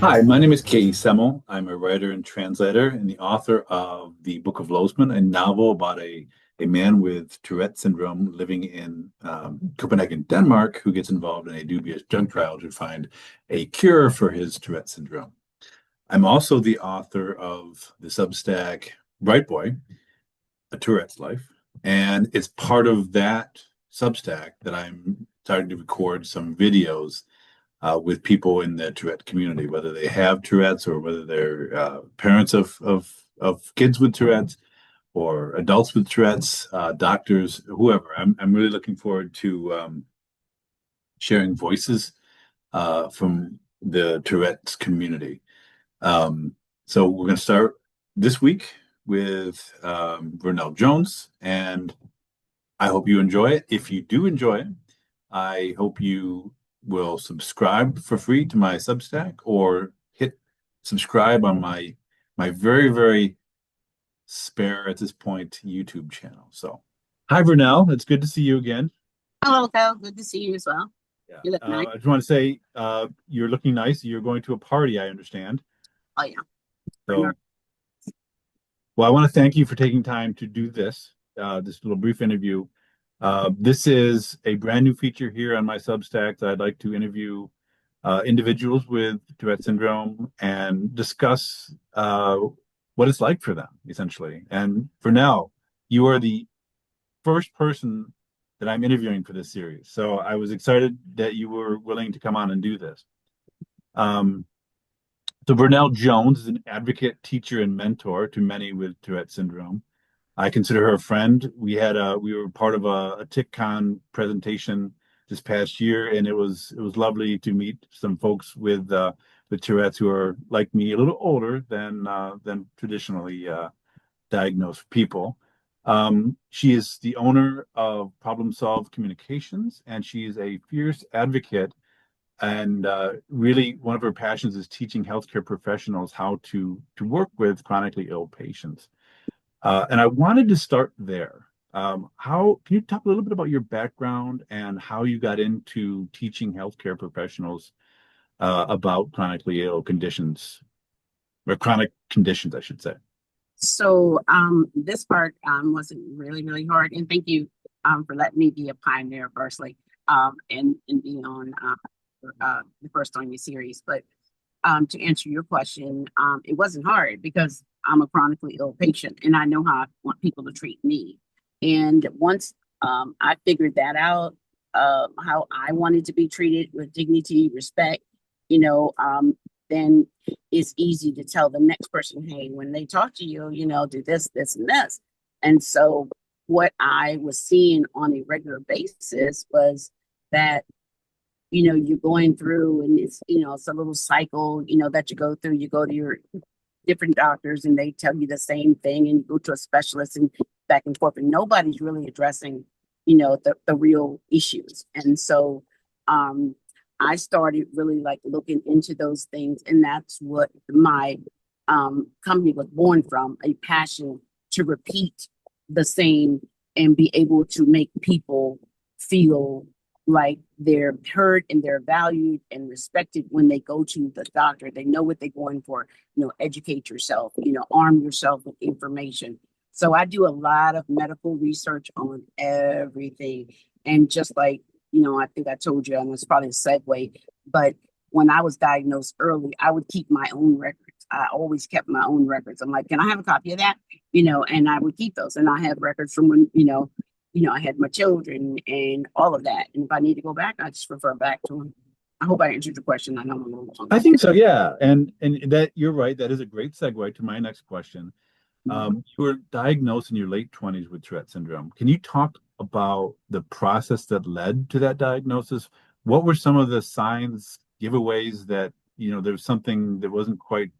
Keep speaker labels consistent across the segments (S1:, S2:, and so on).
S1: Hi, my name is Semmel. I'm a writer and translator and the author of the Book of Losman, a novel about a man with Tourette syndrome living in Copenhagen, Denmark, who gets involved in a dubious drug trial to find a cure for his Tourette syndrome. I'm also the author of the Substack Bright Boy, A Tourette's Life, and it's part of that Substack that I'm starting to record some videos with people in the Tourette community, whether they have Tourette's or whether they're parents of kids with Tourette's or adults with Tourette's, doctors, whoever. I'm really looking forward to sharing voices from the Tourette's community. So we're going to start this week with Vernell Jones, and I hope you enjoy it. If you do enjoy it, I hope you will subscribe for free to my Substack or hit subscribe on my very, very spare at this point YouTube channel. So, hi Vernell, it's good to see you again.
S2: Hello, Phil. Good to see you as well.
S1: Yeah.
S2: You look nice.
S1: I just want to say you're looking nice. You're going to a party, I understand.
S2: Oh, yeah.
S1: So, well, I want to thank you for taking time to do this little brief interview. This is a brand new feature here on my Substack that I'd like to interview individuals with Tourette syndrome and discuss what it's like for them, essentially. And for now, you are the first person that I'm interviewing for this series. So I was excited that you were willing to come on and do this. So Vernell Jones is an advocate, teacher, and mentor to many with Tourette syndrome. I consider her a friend. We were part of a TICCon presentation this past year, and it was lovely to meet some folks with Tourette's who are like me, a little older than traditionally diagnosed people. She is the owner of Problem Solve Communications, and she is a fierce advocate. And really, one of her passions is teaching healthcare professionals how to work with chronically ill patients. And I wanted to start there. How can you talk a little bit about your background and how you got into teaching healthcare professionals about chronically ill conditions, or chronic conditions, I should say?
S2: So this part wasn't really, really hard. And thank you for letting me be a pioneer, firstly, and being on the first on your series. But to answer your question, it wasn't hard because I'm a chronically ill patient and I know how I want people to treat me. And once I figured that out, how I wanted to be treated with dignity, respect, then it's easy to tell the next person, hey, when they talk to you, do this, this, and this. And so what I was seeing on a regular basis was that you're going through and it's a little cycle, that you go through. You go to your different doctors and they tell you the same thing and you go to a specialist and back and forth. And nobody's really addressing, the real issues. And so I started really like looking into those things. And that's what my company was born from, a passion to repeat the same and be able to make people feel like they're heard and they're valued and respected when they go to the doctor. They know what they're going for. Educate yourself, arm yourself with information. So I do a lot of medical research on everything. And just like, I think I told you, and it's probably a segue, but when I was diagnosed early, I would keep my own records. I always kept my own records. I'm like, can I have a copy of that? And I would keep those. And I have records from when, I had my children and all of that. And if I need to go back, I just refer back to them. I hope I answered your question. I know I'm a little long.
S1: I think so, yeah. And that you're right. That is a great segue to my next question. You were diagnosed in your late 20s with Tourette syndrome. Can you talk about the process that led to that diagnosis? What were some of the signs, giveaways that, there was something that wasn't quite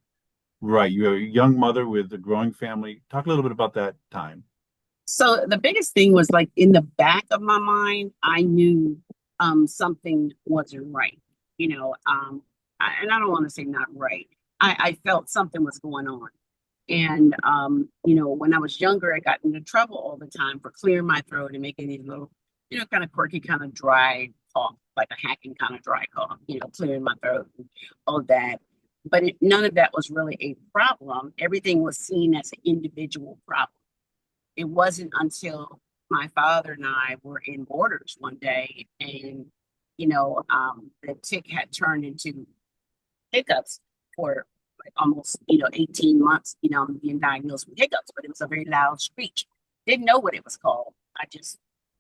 S1: right? You're a young mother with a growing family. Talk a little bit about that time.
S2: So the biggest thing was like in the back of my mind, I knew something wasn't right, and I don't want to say not right. I felt something was going on. And, when I was younger, I got into trouble all the time for clearing my throat and making these little kind of quirky, kind of dry cough, like a hacking kind of dry cough, clearing my throat, and all that. But none of that was really a problem. Everything was seen as an individual problem. It wasn't until my father and I were in Borders one day, and the tick had turned into hiccups for like almost 18 months. I'm being diagnosed with hiccups, but it was a very loud screech. Didn't know what it was called.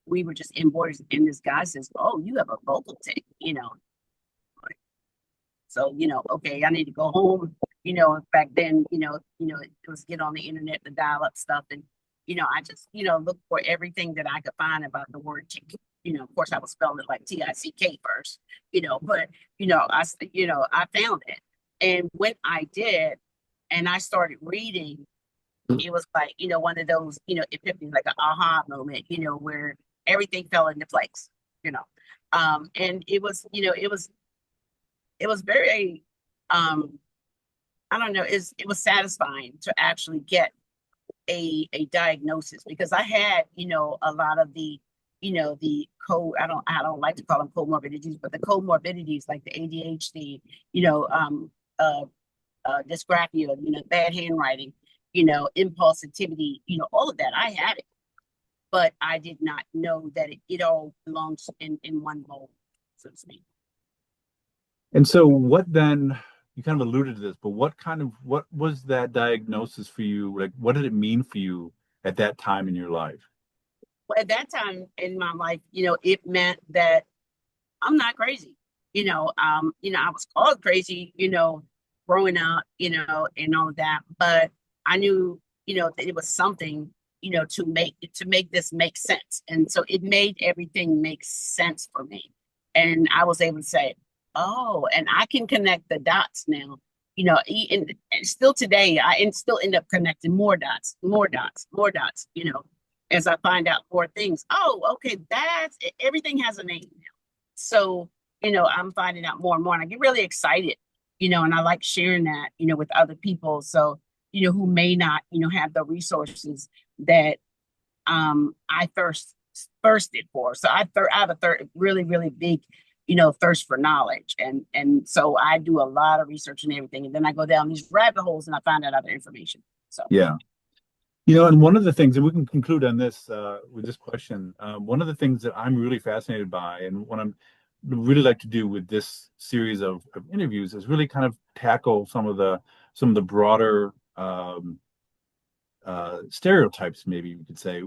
S2: We were just in Borders, and this guy says, "Oh, you have a vocal tick," So, okay, I need to go home. Back then, it was get on the internet, the dial up stuff. And, I just, looked for everything that I could find about the word tick. Of course, I was spelling it like Tick first, but, I found it. And when I did, and I started reading, it was like, one of those, epiphanies, like an aha moment, where everything fell into place, and it was very I don't know, it was satisfying to actually get a diagnosis, because I had, a lot of the I don't like to call them comorbidities, but the comorbidities like the ADHD, you know, uh dysgraphia, bad handwriting, impulsivity, all of that. I had it, but I did not know that it all belongs in one bowl, so to speak.
S1: And so what then, you kind of alluded to this, but what was that diagnosis for you? Like, what did it mean for you at that time in your life?
S2: Well, at that time in my life, it meant that I'm not crazy. I was called crazy, growing up, and all of that. But I knew, that it was something, to make this make sense. And so it made everything make sense for me. And I was able to say, oh, and I can connect the dots now. And still today, I and still end up connecting more dots, more dots, more dots, as I find out more things. Oh, okay, that's everything has a name. So, I'm finding out more and more, and I get really excited, and I like sharing that, with other people. So, who may not, have the resources that I thirsted for. So I have a really, really big, thirst for knowledge. And so I do a lot of research and everything. And then I go down these rabbit holes and I find out other information. So
S1: Yeah. And one of the things, and we can conclude on this with this question, one of the things that I'm really fascinated by, and what I'm really like to do with this series of interviews, is really kind of tackle some of the broader stereotypes, maybe you could say,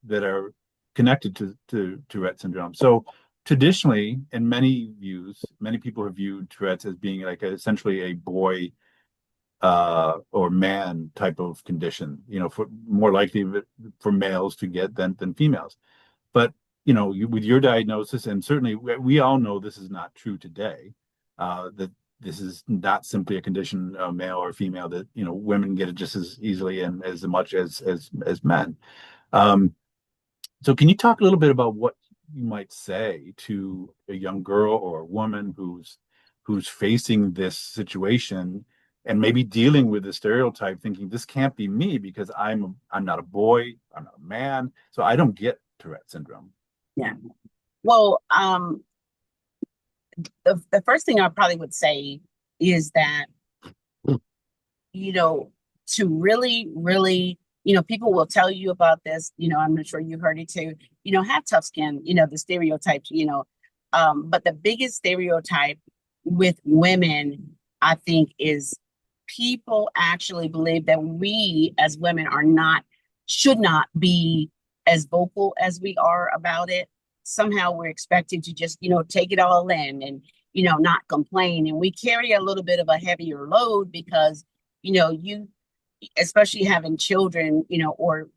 S1: that are connected to Tourette syndrome. So traditionally, in many views, many people have viewed Tourette's as being like essentially a boy or man type of condition, for more likely for males to get than females. But with your diagnosis, and certainly we all know this is not true today, that this is not simply a condition, male or female, that women get it just as easily and as much as men. So can you talk a little bit about what you might say to a young girl or a woman who's facing this situation and maybe dealing with the stereotype, thinking this can't be me because I'm not a boy, I'm not a man, so I don't get Tourette syndrome.
S2: yeah. Well, the first thing I probably would say is that, you know, to really, really, people will tell you about this, I'm sure you heard it too, have tough skin, the stereotypes, but the biggest stereotype with women, I think, is people actually believe that we as women should not be as vocal as we are about it. Somehow we're expected to just, take it all in and, not complain. And we carry a little bit of a heavier load because, you, especially having children, or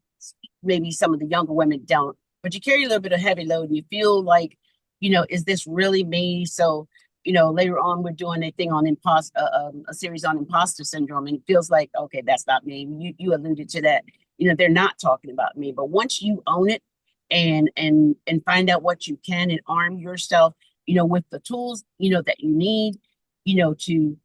S2: maybe some of the younger women don't, but you carry a little bit of heavy load and you feel like, is this really me? So, later on, we're doing a thing on a series on imposter syndrome, and it feels like, okay, that's not me. You alluded to that. They're not talking about me, but once you own it and find out what you can and arm yourself, with the tools, that you need, to,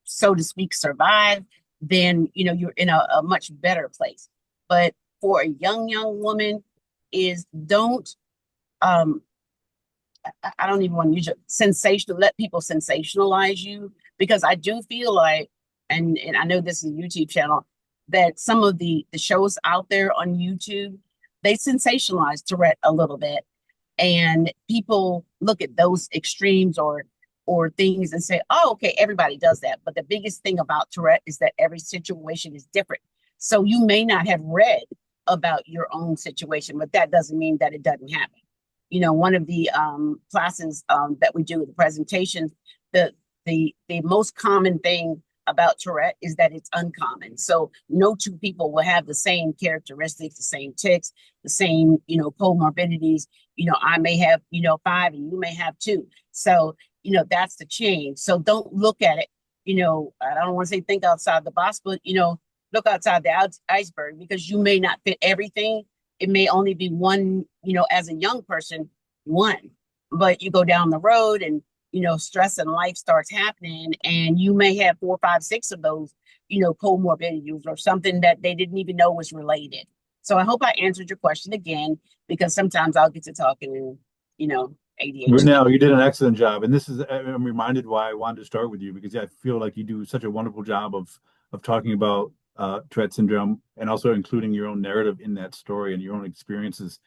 S2: so to speak, survive, then you're in a much better place. But for a young woman, is don't um, I don't even want to use it, sensational, let people sensationalize you, because I do feel like, and I know this is a YouTube channel, that some of the shows out there on YouTube, they sensationalize Tourette a little bit, and people look at those extremes or things and say, oh, okay, everybody does that. But the biggest thing about Tourette is that every situation is different. So you may not have read about your own situation, but that doesn't mean that it doesn't happen. You know, one of the classes that we do, the presentations, the most common thing about Tourette is that it's uncommon. So no two people will have the same characteristics, the same tics, the same, you know, comorbidities. You know, I may have, you know, 5 and you may have 2. So, you know, that's the change. So don't look at it, you know, I don't want to say think outside the box, but, you know, look outside the iceberg, because you may not fit everything. It may only be one, you know, as a young person, one, but you go down the road and, you know, stress and life starts happening, and you may have 4, 5, 6 of those, you know, comorbidities or something that they didn't even know was related. So I hope I answered your question again, because sometimes I'll get to talking and, you know, ADHD.
S1: Vernell, you did an excellent job, and this is I'm reminded why I wanted to start with you because I feel like you do such a wonderful job of talking about Tourette syndrome and also including your own narrative in that story and your own experiences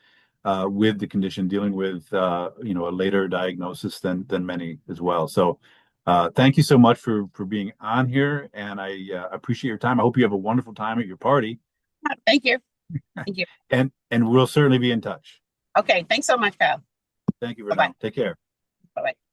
S1: with the condition, dealing with you know, a later diagnosis than many as well. So thank you so much for being on here, and I appreciate your time. I hope you have a wonderful time at your party,
S2: Thank you. Thank you.
S1: and we'll certainly be in touch.
S2: Okay. Thanks so much, Kyle.
S1: Thank you,
S2: Bye bye.
S1: Vernell. Take care.
S2: Bye bye.